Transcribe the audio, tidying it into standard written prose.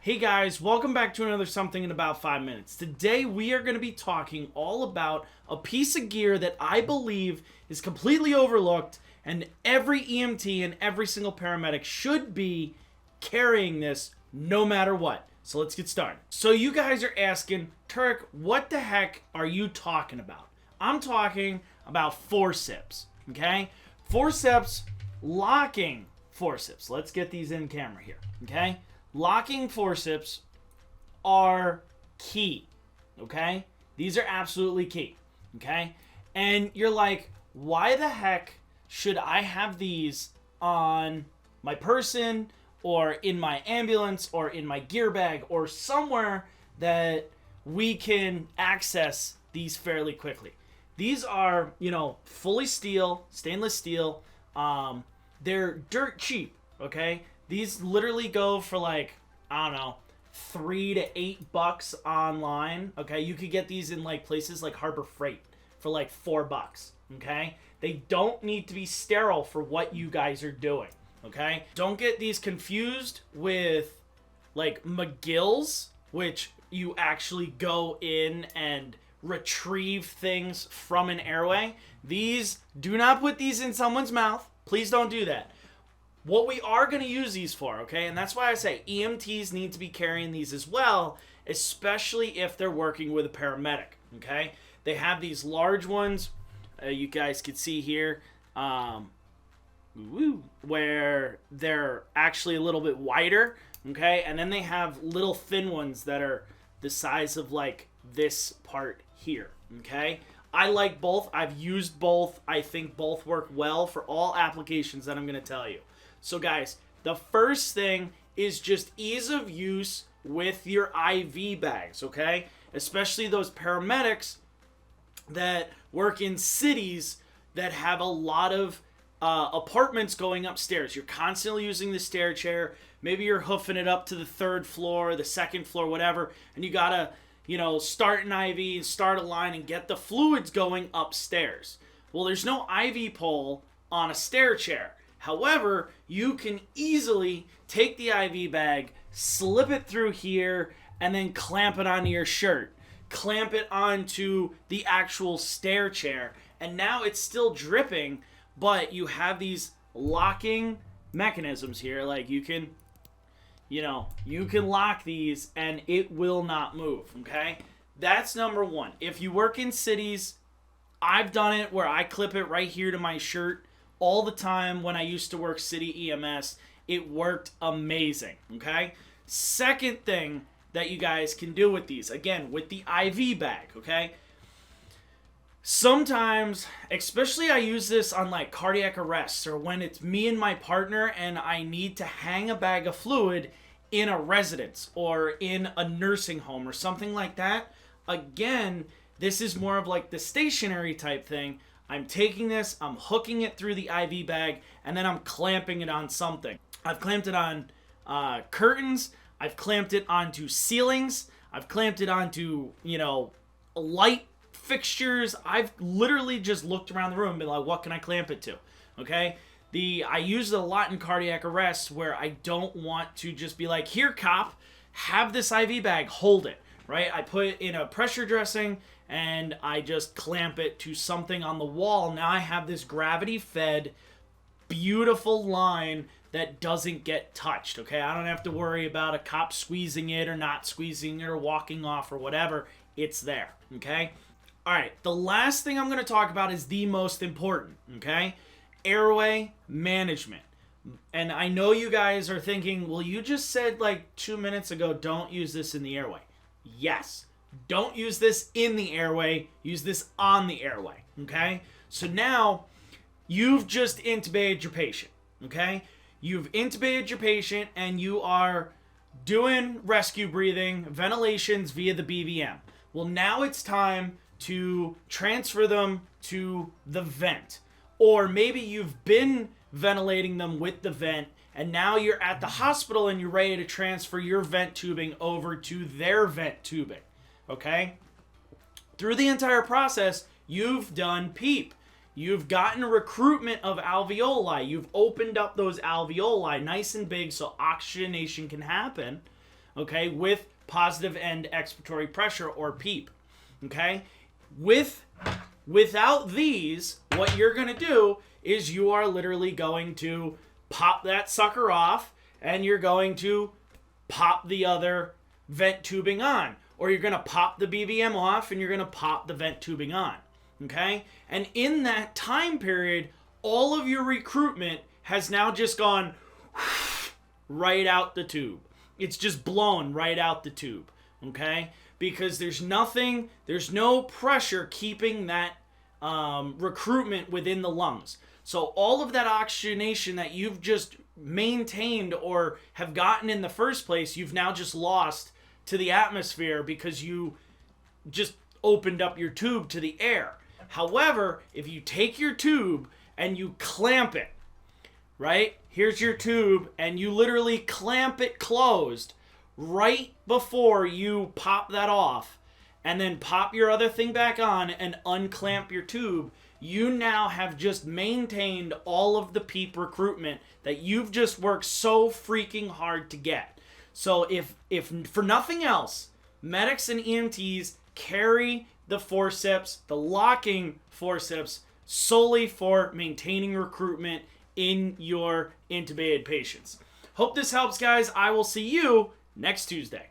Hey guys, welcome back to another Something in About 5 Minutes. Today we are going to be talking all about a piece of gear that I believe is completely overlooked, and every EMT and every single paramedic should be carrying this no matter what. So let's get started. So you guys are asking, Turk, what the heck are you talking about? I'm talking about forceps, okay? Forceps, locking forceps. Let's get these in camera here, okay? Locking forceps are key, okay? These are absolutely key, okay? And you're like, why the heck should I have these on my person or in my ambulance or in my gear bag or somewhere that we can access these fairly quickly? These are, fully steel, stainless steel. They're dirt cheap, okay? These literally go for like, I don't know, $3 to $8 online. Okay, you could get these in like places like Harbor Freight for like $4. Okay, they don't need to be sterile for what you guys are doing. Okay, don't get these confused with like McGill's, which you actually go in and retrieve things from an airway. These, do not put these in someone's mouth. Please don't do that. What we are going to use these for, okay, and that's why I say EMTs need to be carrying these as well, especially if they're working with a paramedic, okay? They have these large ones, you guys can see here, where they're actually a little bit wider, okay? And then they have little thin ones that are the size of like this part here, okay? I like both. I've used both. I think both work well for all applications that I'm going to tell you. So guys, the first thing is just ease of use with your IV bags, okay? Especially those paramedics that work in cities that have a lot of apartments going upstairs. You're constantly using the stair chair. Maybe you're hoofing it up to the third floor, the second floor, whatever, and you gotta, start an IV, start a line, and get the fluids going upstairs. Well, there's no IV pole on a stair chair. However, you can easily take the IV bag, slip it through here, and then clamp it onto your shirt. Clamp it onto the actual stair chair. And now it's still dripping, but you have these locking mechanisms here. Like you can lock these and it will not move, okay? That's number one. If you work in cities, I've done it where I clip it right here to my shirt all the time when I used to work city EMS. It worked amazing, okay? Second thing that you guys can do with these, again, with the IV bag, okay? Sometimes, especially I use this on like cardiac arrests or when it's me and my partner and I need to hang a bag of fluid in a residence or in a nursing home or something like that. Again, this is more of like the stationary type thing. I'm taking this, I'm hooking it through the IV bag, and then I'm clamping it on something. I've clamped it on curtains. I've clamped it onto ceilings. I've clamped it onto, light fixtures. I've literally just looked around the room and been like, what can I clamp it to? Okay? I use it a lot in cardiac arrests where I don't want to just be like, here, cop, have this IV bag, hold it, right? I put it in a pressure dressing and I just clamp it to something on the wall. Now I have this gravity-fed, beautiful line that doesn't get touched, okay? I don't have to worry about a cop squeezing it or not squeezing it or walking off or whatever. It's there, okay? All right, the last thing I'm going to talk about is the most important, okay? Airway management. And I know you guys are thinking, well, you just said like 2 minutes ago, don't use this in the airway. Yes. Don't use this in the airway. Use this on the airway, okay? So now you've just intubated your patient, okay? You've intubated your patient and you are doing rescue breathing, ventilations via the BVM. Well, now it's time to transfer them to the vent. Or maybe you've been ventilating them with the vent and now you're at the hospital and you're ready to transfer your vent tubing over to their vent tubing. Okay? Through the entire process, you've done PEEP. You've gotten a recruitment of alveoli. You've opened up those alveoli nice and big so oxygenation can happen. okay, with positive end expiratory pressure, or PEEP, okay? Without these, what you're going to do is you are literally going to pop that sucker off, and you're going to pop the other vent tubing on. Or you're going to pop the BVM off, and you're going to pop the vent tubing on, okay? And in that time period, all of your recruitment has now just gone right out the tube. It's just blown right out the tube, okay? Because there's no pressure keeping that recruitment within the lungs. So all of that oxygenation that you've just maintained or have gotten in the first place, you've now just lost to the atmosphere because you just opened up your tube to the air. However, if you take your tube and you clamp it, right? Here's your tube, and you literally clamp it closed right before you pop that off, and then pop your other thing back on and unclamp your tube. You now have just maintained all of the PEEP recruitment that you've just worked so freaking hard to get. So if for nothing else, medics and EMTs carry the forceps, the locking forceps, solely for maintaining recruitment in your intubated patients. Hope this helps, guys. I will see you next Tuesday.